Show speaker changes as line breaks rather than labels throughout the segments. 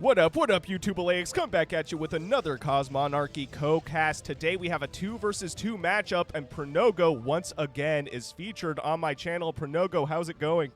What up, YouTube Elleix? Come back at you with another Cosmonarchy Co-Cast. Today we have a 2 versus 2 matchup, and Pronogo once again is featured on my channel. Pronogo, how's it going?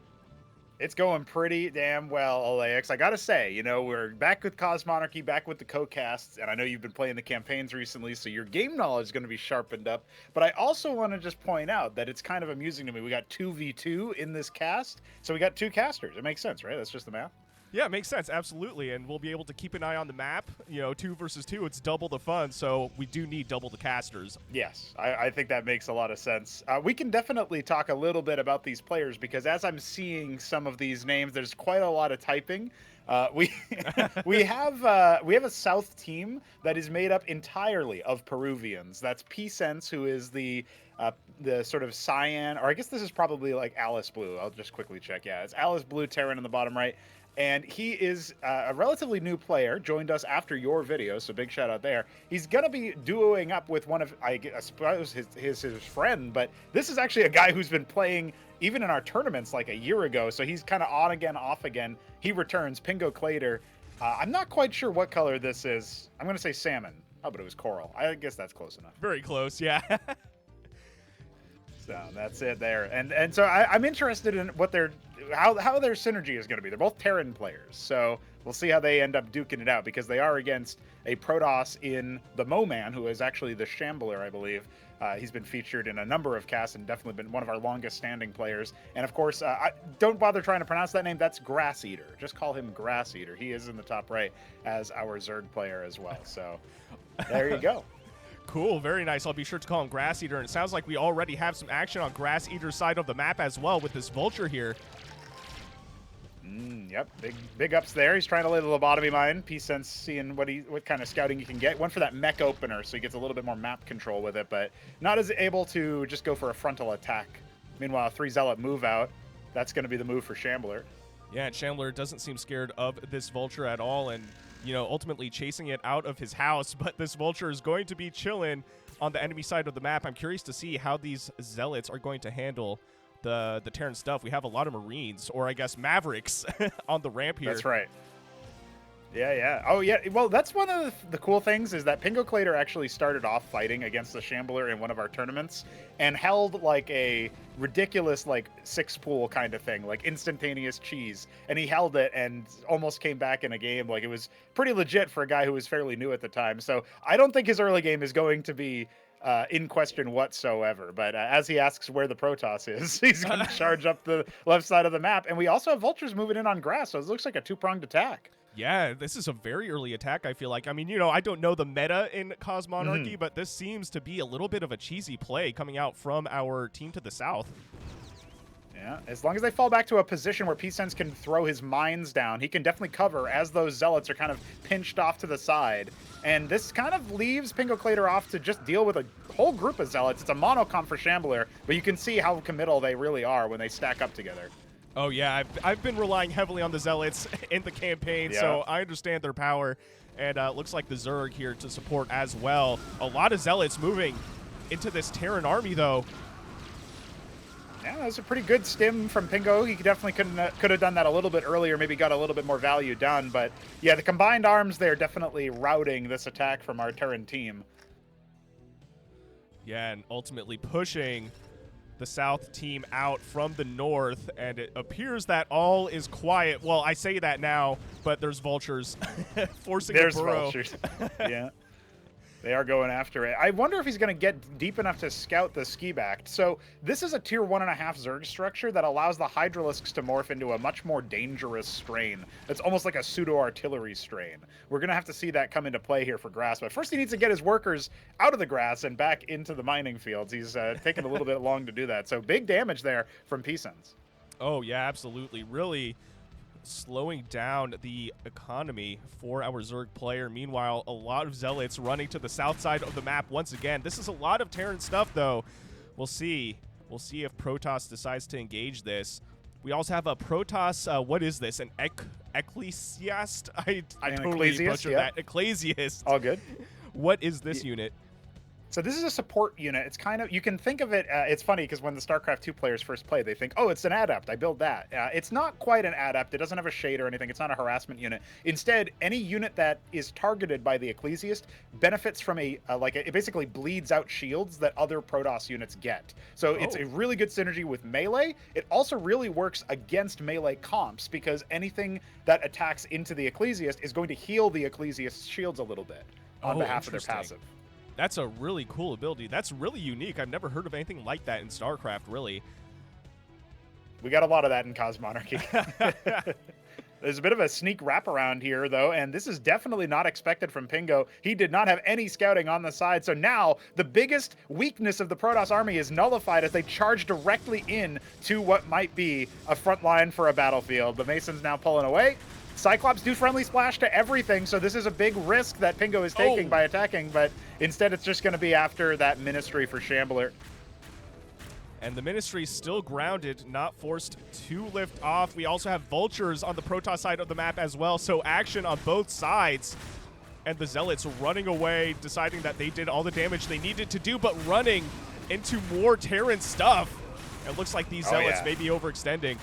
It's going pretty damn well, Elleix. I gotta say, you know, we're back with Cosmonarchy, back with the Co-Casts, and I know you've been playing the campaigns recently, so your game knowledge is going to be sharpened up. But I also want to just point out that it's kind of amusing to me. We got 2v2 in this cast, so we got 2 casters. It makes sense, right? That's just the math.
Yeah, it makes sense, absolutely, and we'll be able to keep an eye on the map. You know, 2 versus 2, it's double the fun, so we do need double the casters.
Yes, I think that makes a lot of sense. We can definitely talk a little bit about these players, because as I'm seeing some of these names, there's quite a lot of typing. We have a South team that is made up entirely of Peruvians. That's Pincer, who is the sort of cyan, or I guess this is probably like Alice Blue. I'll just quickly check. Yeah, it's Alice Blue Terran in the bottom right. And he is a relatively new player, joined us after your video, so big shout out there. He's going to be duoing up with one of, I suppose, his friend, but this is actually a guy who's been playing even in our tournaments like a year ago, so he's kind of on again, off again. He returns, Pingo Clader. I'm not quite sure what color this is. I'm going to say salmon. Oh, but it was coral. I guess that's close enough.
Very close, yeah.
So that's it there, and so I'm interested in what how their synergy is going to be. They're both Terran players, so we'll see how they end up duking it out, because they are against a Protoss in the Mo-Man, who is actually the Shambler, I believe. He's been featured in a number of casts and definitely been one of our longest standing players. And of course, don't bother trying to pronounce that name. That's Grass Eater. Just call him Grass Eater. He is in the top right as our Zerg player as well. So there you go.
Cool, very nice. I'll be sure to call him Grass Eater. And it sounds like we already have some action on Grass Eater's side of the map as well with this Vulture here.
Yep, big ups there. He's trying to lay the lobotomy mine. P-Sense seeing what kind of scouting he can get. Went for that mech opener, so he gets a little bit more map control with it, but not as able to just go for a frontal attack. Meanwhile, 3 Zealot move out. That's going to be the move for Shambler.
Yeah, and Shambler doesn't seem scared of this Vulture at all, and you know, ultimately chasing it out of his house, but this Vulture is going to be chilling on the enemy side of the map. I'm curious to see how these Zealots are going to handle the Terran stuff. We have a lot of Marines, or I guess Mavericks, on the ramp here.
That's right. Yeah. Oh, yeah. Well, that's one of the cool things, is that Pingo Clader actually started off fighting against the Shambler in one of our tournaments and held like a ridiculous like 6-pool kind of thing, like instantaneous cheese. And he held it and almost came back in a game. Like, it was pretty legit for a guy who was fairly new at the time. So I don't think his early game is going to be in question whatsoever. But as he asks where the Protoss is, he's going to charge up the left side of the map. And we also have Vultures moving in on grass, so it looks like a 2-pronged attack.
Yeah, this is a very early attack, I feel like. I mean, you know, I don't know the meta in Cosmonarchy, but this seems to be a little bit of a cheesy play coming out from our team to the south.
Yeah, as long as they fall back to a position where P-Sense can throw his mines down, he can definitely cover as those Zealots are kind of pinched off to the side. And this kind of leaves Pingo Clader off to just deal with a whole group of Zealots. It's a monocomp for Shambler, but you can see how committal they really are when they stack up together.
Oh, yeah, I've been relying heavily on the Zealots in the campaign, so I understand their power. And looks like the Zerg here to support as well. A lot of Zealots moving into this Terran army, though.
Yeah, that was a pretty good stim from Pingo. He definitely could have done that a little bit earlier, maybe got a little bit more value done. But yeah, the combined arms there definitely routing this attack from our Terran team.
Yeah, and ultimately pushing the South team out from the north, and it appears that all is quiet. Well, I say that now, but there's Vultures forcing the burrow.
Vultures. Yeah. They are going after it. I wonder if he's going to get deep enough to scout the ski back. So this is a tier 1.5 Zerg structure that allows the Hydralisks to morph into a much more dangerous strain. It's almost like a pseudo-artillery strain. We're going to have to see that come into play here for grass. But first he needs to get his workers out of the grass and back into the mining fields. He's taking a little bit long to do that. So big damage there from P-Sense.
Oh, yeah, absolutely. Really slowing down the economy for our Zerg player. Meanwhile, a lot of Zealots running to the south side of the map once again. This is a lot of Terran stuff, though. We'll see. We'll see if Protoss decides to engage this. We also have a Protoss, what is this? An Elleixstarcraft? I totally butchered that. Elleixstarcraft.
All good.
What is this unit?
So this is a support unit. It's kind of, you can think of it, it's funny because when the StarCraft 2 players first play, they think, oh, it's an adept, I build that. It's not quite an adept, it doesn't have a shade or anything, it's not a harassment unit. Instead, any unit that is targeted by the Ecclesiast benefits from it basically bleeds out shields that other Protoss units get. So it's a really good synergy with melee. It also really works against melee comps because anything that attacks into the Ecclesiast is going to heal the Ecclesiast's shields a little bit on behalf of their passive.
That's a really cool ability. That's really unique. I've never heard of anything like that in StarCraft, really.
We got a lot of that in Cosmonarchy. There's a bit of a sneak wraparound here, though, and this is definitely not expected from Pingo. He did not have any scouting on the side, so now the biggest weakness of the Protoss army is nullified as they charge directly in to what might be a front line for a battlefield. The Mason's now pulling away. Cyclops do friendly splash to everything, so this is a big risk that Pingo is taking by attacking, but instead it's just going to be after that Ministry for Shambler.
And the Ministry still grounded, not forced to lift off. We also have Vultures on the Protoss side of the map as well, so action on both sides. And the Zealots running away, deciding that they did all the damage they needed to do, but running into more Terran stuff. It looks like these Zealots may be overextending.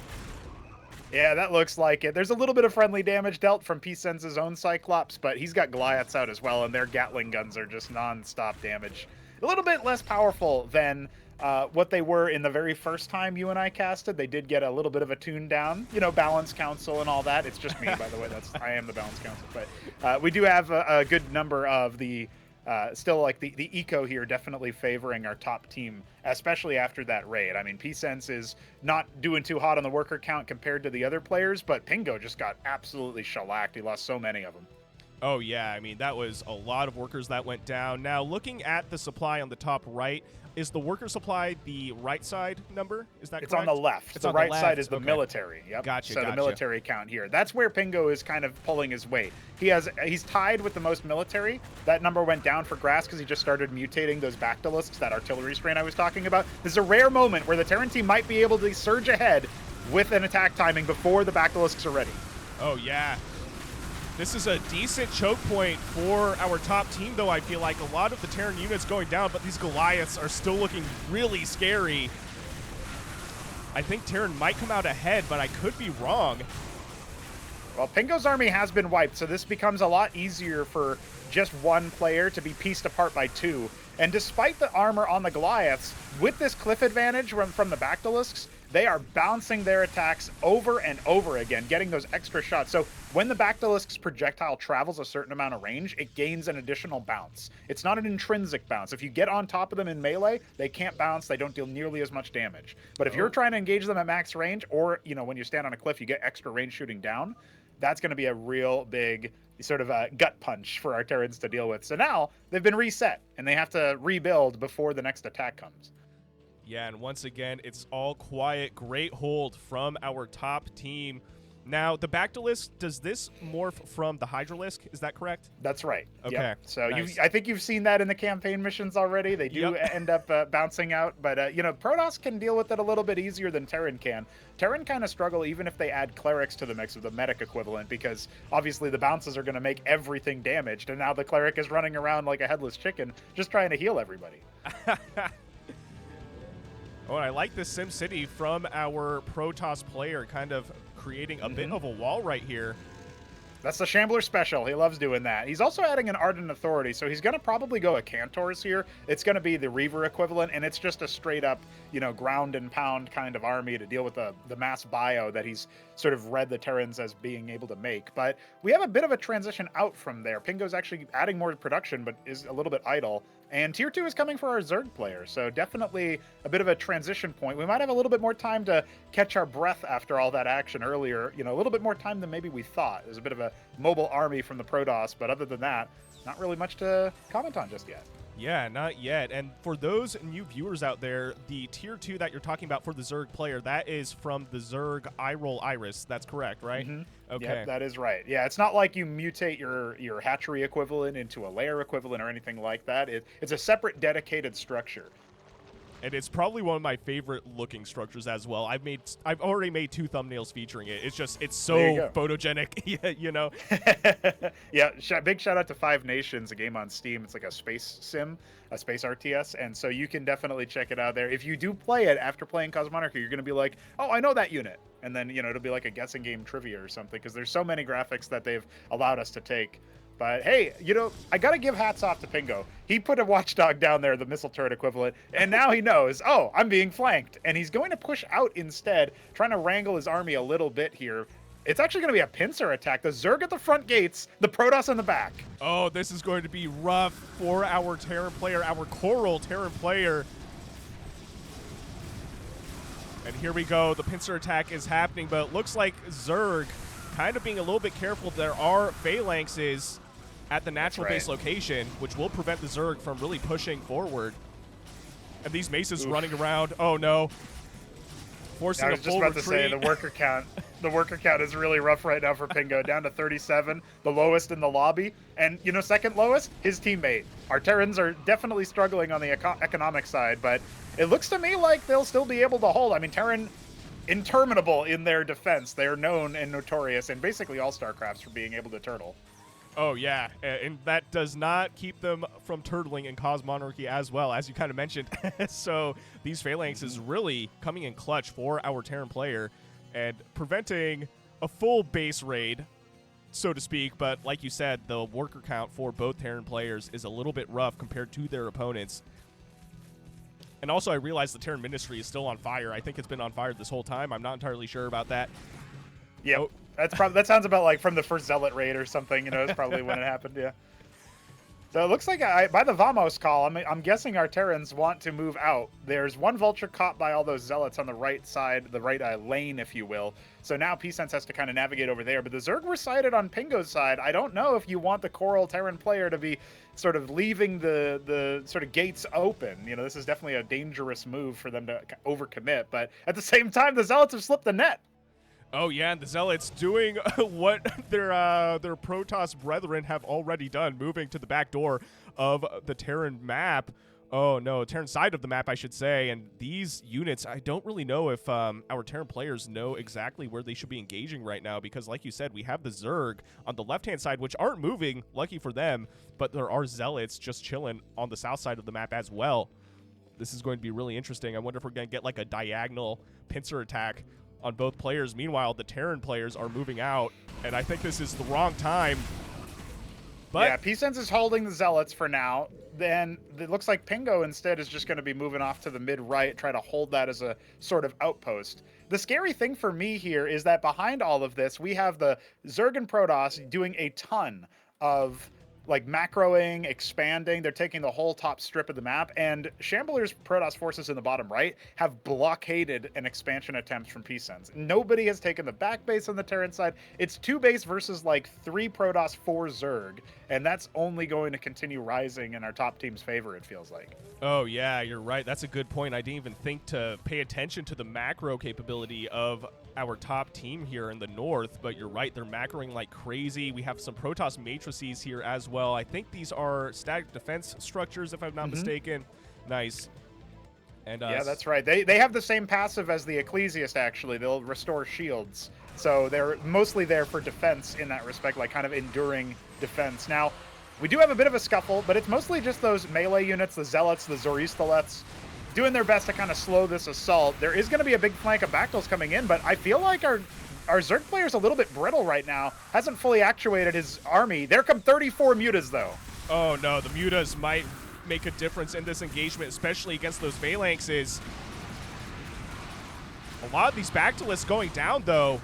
Yeah, that looks like it. There's a little bit of friendly damage dealt from P-Sense's own Cyclops, but he's got Goliaths out as well, and their Gatling guns are just non-stop damage. A little bit less powerful than what they were in the very first time you and I casted. They did get a little bit of a tune down, you know, balance council and all that. It's just me, by the way. I am the balance council. But we do have a good number of the still like the eco here definitely favoring our top team, especially after that raid. I mean, P-Sense is not doing too hot on the worker count compared to the other players, but Pingo just got absolutely shellacked. He lost so many of them.
Oh, yeah. I mean, that was a lot of workers that went down. Now, looking at the supply on the top right, is the worker supply the right side number? Is that correct?
It's on the left.
It's
the
on
right
the
side is
left.
the military. Yep.
Gotcha,
So the military count here. That's where Pingo is kind of pulling his weight. He's tied with the most military. That number went down for Grass because he just started mutating those Bactylisks, that artillery strain I was talking about. This is a rare moment where the Terran team might be able to surge ahead with an attack timing before the Bactylisks are ready.
Oh, yeah. This is a decent choke point for our top team, though. I feel like a lot of the Terran units going down, but these Goliaths are still looking really scary. I think Terran might come out ahead, but I could be wrong.
Well, Pingo's army has been wiped, so this becomes a lot easier for just one player to be pieced apart by two. And despite the armor on the Goliaths, with this cliff advantage from the Bactylisks, they are bouncing their attacks over and over again, getting those extra shots. So when the Bactylisk's projectile travels a certain amount of range, it gains an additional bounce. It's not an intrinsic bounce. If you get on top of them in melee, they can't bounce. They don't deal nearly as much damage. But if you're trying to engage them at max range, or when you stand on a cliff, you get extra range shooting down, that's going to be a real big sort of a gut punch for our Terrans to deal with. So now they've been reset, and they have to rebuild before the next attack comes.
Yeah, and once again, it's all quiet. Great hold from our top team. Now, the Bactylisk, does this morph from the Hydralisk? Is that correct?
That's right.
Okay.
Yep. So
nice.
I think you've seen that in the campaign missions already. They do end up bouncing out. But, Protoss can deal with it a little bit easier than Terran can. Terran kind of struggle even if they add Clerics to the mix of the medic equivalent, because obviously the bounces are going to make everything damaged. And now the Cleric is running around like a headless chicken just trying to heal everybody.
Oh, and I like this SimCity from our Protoss player, kind of creating a bit of a wall right here.
That's the Shambler special. He loves doing that. He's also adding an Ardent Authority, so he's going to probably go a Cantors here. It's going to be the Reaver equivalent, and it's just a straight-up, ground and pound kind of army to deal with the mass bio that he's sort of read the Terrans as being able to make. But we have a bit of a transition out from there. Pingo's actually adding more production, but is a little bit idle. And Tier 2 is coming for our Zerg player, so definitely a bit of a transition point. We might have a little bit more time to catch our breath after all that action earlier. A little bit more time than maybe we thought. There's a bit of a mobile army from the Protoss, but other than that, not really much to comment on just yet.
Yeah, not yet. And for those new viewers out there, the Tier 2 that you're talking about for the Zerg player, that is from the Zerg iRoll Iris. That's correct, right?
Mm-hmm.
Okay.
Yep, that is right. Yeah, it's not like you mutate your hatchery equivalent into a layer equivalent or anything like that. It's a separate dedicated structure.
And it's probably one of my favorite looking structures as well. I've already made 2 thumbnails featuring it. It's so photogenic, you know.
Yeah, big shout out to Five Nations, a game on Steam. It's like a space sim, a space RTS, and so you can definitely check it out there. If you do play it after playing Cosmonarchy, you're gonna be like, oh, I know that unit, and then it'll be like a guessing game trivia or something, because there's so many graphics that they've allowed us to take. But hey, I gotta give hats off to Pingo. He put a watchdog down there, the missile turret equivalent, and now he knows, oh, I'm being flanked. And he's going to push out instead, trying to wrangle his army a little bit here. It's actually going to be a pincer attack. The Zerg at the front gates, the Protoss in the back.
Oh, this is going to be rough for our Terran player, our Coral Terran player. And here we go. The pincer attack is happening, but it looks like Zerg kind of being a little bit careful. There are phalanxes at the natural base location, which will prevent the Zerg from really pushing forward. And these maces running around. Oh no. Forcing
I was
a
just
full
about
retreat.
to say the worker count. The worker count is really rough right now for Pingo, down to 37, the lowest in the lobby. And second lowest, his teammate. Our Terrans are definitely struggling on the economic side, but it looks to me like they'll still be able to hold. I mean, Terran, interminable in their defense. They are known and notorious in basically all StarCrafts for being able to turtle.
Oh, yeah, and that does not keep them from turtling in Cosmonarchy as well, as you kind of mentioned. So these phalanxes really coming in clutch for our Terran player and preventing a full base raid, so to speak. But like you said, the worker count for both Terran players is a little bit rough compared to their opponents. And also, I realize the Terran Ministry is still on fire. I think it's been on fire this whole time. I'm not entirely sure about that.
Yeah. Oh. That sounds about like from the first Zealot raid or something. It's probably when it happened. Yeah. So it looks like by the Vamos call, I'm guessing our Terrans want to move out. There's one Vulture caught by all those Zealots on the right side, the right lane, if you will. So now P-Sense has to kind of navigate over there. But the Zerg were sighted on Pingo's side. I don't know if you want the Coral Terran player to be sort of leaving the sort of gates open. This is definitely a dangerous move for them to overcommit. But at the same time, the Zealots have slipped the net.
Oh yeah, and the Zealots doing what their Protoss brethren have already done, moving to the back door of the Terran map. Oh no, Terran side of the map, I should say. And these units, I don't really know if our Terran players know exactly where they should be engaging right now, because like you said, we have the Zerg on the left-hand side, which aren't moving, lucky for them, but there are Zealots just chilling on the south side of the map as well. This is going to be really interesting. I wonder if we're going to get like a diagonal pincer attack on both players. Meanwhile, the Terran players are moving out, and I think this is the wrong time. But
yeah, P-Sense is holding the Zealots for now. Then it looks like Pingo instead is just going to be moving off to the mid-right, try to hold that as a sort of outpost. The scary thing for me here is that behind all of this, we have the Zerg and Protoss doing a ton of like macroing, expanding. They're taking the whole top strip of the map, and Chambler's Protoss forces in the bottom right have blockaded an expansion attempt from P-Sense. Nobody has taken the back base on the Terran side. It's 2 base versus like 3 Protoss, 4 Zerg, and that's only going to continue rising in our top team's favor, it feels like.
Oh yeah, you're right. That's a good point. I didn't even think to pay attention to the macro capability of our top team here in the north, but you're right, they're macroing like crazy. We have some Protoss matrices here as well. I think these are static defense structures, if I'm not mistaken. Nice. And
yeah, that's right. They have the same passive as the Ecclesiast, actually. They'll restore shields. So they're mostly there for defense in that respect, like kind of enduring defense. Now, we do have a bit of a scuffle, but it's mostly just those melee units, the Zealots, the Zoristolets, doing their best to kind of slow this assault. There is going to be a big flank of Bactals coming in, but I feel like our Zerg player's a little bit brittle right now. Hasn't fully actuated his army. There come 34 mutas, though.
Oh, no. The mutas might make a difference in this engagement, especially against those phalanxes. A lot of these Bactalists going down, though.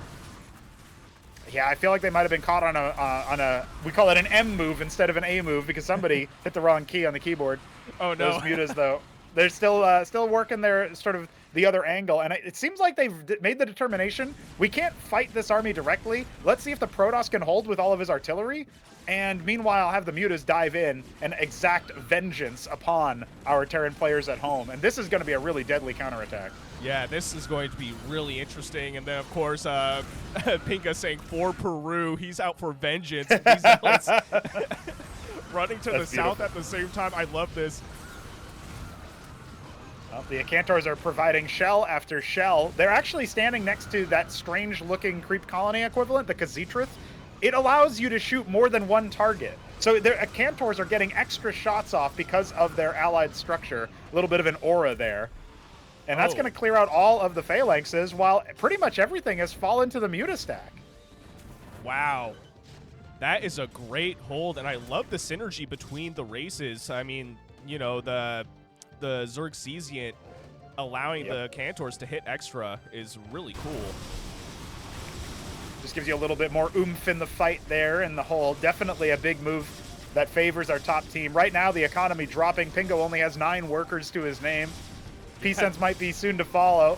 Yeah, I feel like they might have been caught on a we call it an M move instead of an A move, because somebody hit the wrong key on the keyboard.
Oh, no.
Those mutas, though. They're still working their sort of the other angle, and it seems like they've made the determination. We can't fight this army directly. Let's see if the Protoss can hold with all of his artillery, and meanwhile have the mutas dive in and exact vengeance upon our Terran players at home. And this is going to be a really deadly counterattack.
Yeah, this is going to be really interesting. And then, of course, Pinka saying for Peru, he's out for vengeance. These zealots running to the south at the same time. I love this.
Well, the Cantors are providing shell after shell. They're actually standing next to that strange-looking creep colony equivalent, the Khaz'trith. It allows you to shoot more than one target. So their Cantors are getting extra shots off because of their allied structure. A little bit of an aura there. And that's going to clear out all of the phalanxes, while pretty much everything has fallen to the Mutastack.
Wow. That is a great hold, and I love the synergy between the races. I mean, you know, the Xerxesian allowing the Cantors to hit extra is really cool.
Just gives you a little bit more oomph in the fight there in the hold. Definitely a big move that favors our top team. Right now, the economy dropping. Pingo only has 9 workers to his name. P-Sense might be soon to follow.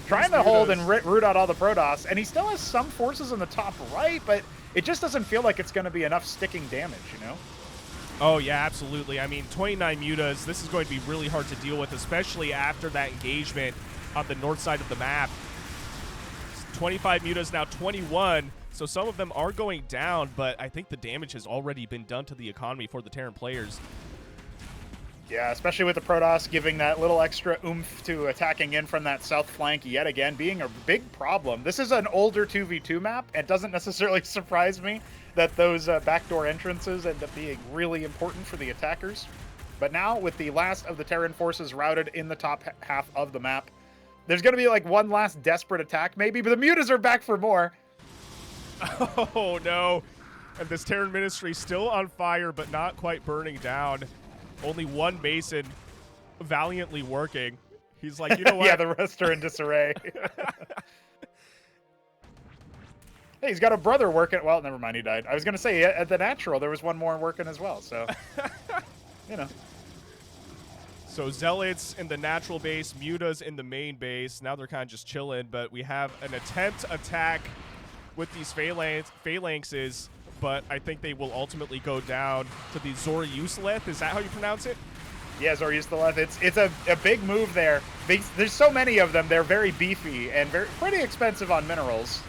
Trying to hold and root out all the Protoss, and he still has some forces in the top right, but it just doesn't feel like it's going to be enough sticking damage, you know?
Oh, yeah, absolutely. I mean, 29 mutas, this is going to be really hard to deal with, especially after that engagement on the north side of the map. 25 mutas, now 21, so some of them are going down, but I think the damage has already been done to the economy for the Terran players.
Yeah, especially with the Protoss giving that little extra oomph to attacking in from that south flank yet again, being a big problem. This is an older 2v2 map. It doesn't necessarily surprise me that those backdoor entrances end up being really important for the attackers. But now, with the last of the Terran forces routed in the top half of the map, there's going to be like one last desperate attack maybe, but the mutas are back for more.
Oh, no. And this Terran ministry still on fire, but not quite burning down. Only one Mason valiantly working. He's like, you know what?
Yeah, the rest are in disarray. Hey, he's got a brother working. Well, never mind, he died. I was going to say, at the natural, there was one more working as well, so, you know.
So Zealots in the natural base, Mutas in the main base. Now they're kind of just chilling, but we have an attempt attack with these phalanxes, but I think they will ultimately go down to the Zoroastrian. Is that how you pronounce it?
Yeah, Zoroastrian. It's a big move there. There's so many of them. They're very beefy and pretty expensive on minerals.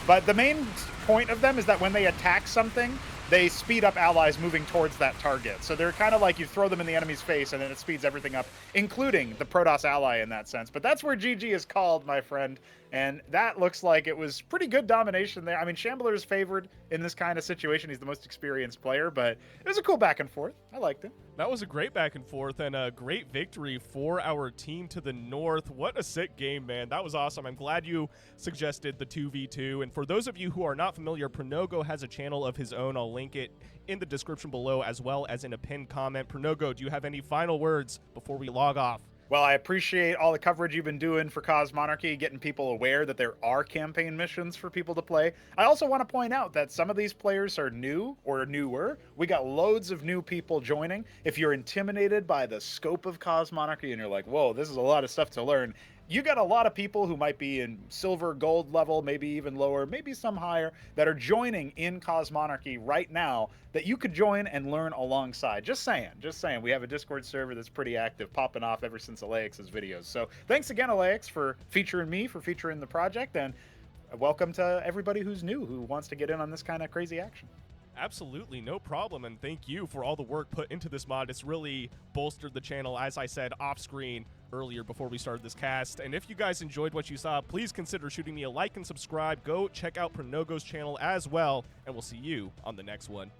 But the main point of them is that when they attack something, they speed up allies moving towards that target. So they're kind of like you throw them in the enemy's face and then it speeds everything up, including the Protoss ally in that sense. But that's where GG is called, my friend. And that looks like it was pretty good domination there. I mean, Shambler is favored in this kind of situation. He's the most experienced player, but it was a cool back and forth. I liked it.
That was a great back and forth and a great victory for our team to the north. What a sick game, man. That was awesome. I'm glad you suggested the 2v2. And for those of you who are not familiar, Pronogo has a channel of his own. I'll link it in the description below as well as in a pinned comment. Pronogo, do you have any final words before we log off?
Well, I appreciate all the coverage you've been doing for Cosmonarchy, getting people aware that there are campaign missions for people to play. I also want to point out that some of these players are new or newer. We got loads of new people joining. If you're intimidated by the scope of Cosmonarchy and you're like, whoa, this is a lot of stuff to learn, you got a lot of people who might be in silver, gold level, maybe even lower, maybe some higher, that are joining in Cosmonarchy right now that you could join and learn alongside. Just saying. We have a Discord server that's pretty active, popping off ever since elleix's videos. So thanks again, elleix, for featuring me, for featuring the project, and welcome to everybody who's new, who wants to get in on this kind of crazy action.
Absolutely, no problem, and thank you for all the work put into this mod. It's really bolstered the channel, as I said off screen earlier before we started this cast. And if you guys enjoyed what you saw, please consider shooting me a like and subscribe. Go check out Pronogo's channel as well, and we'll see you on the next one.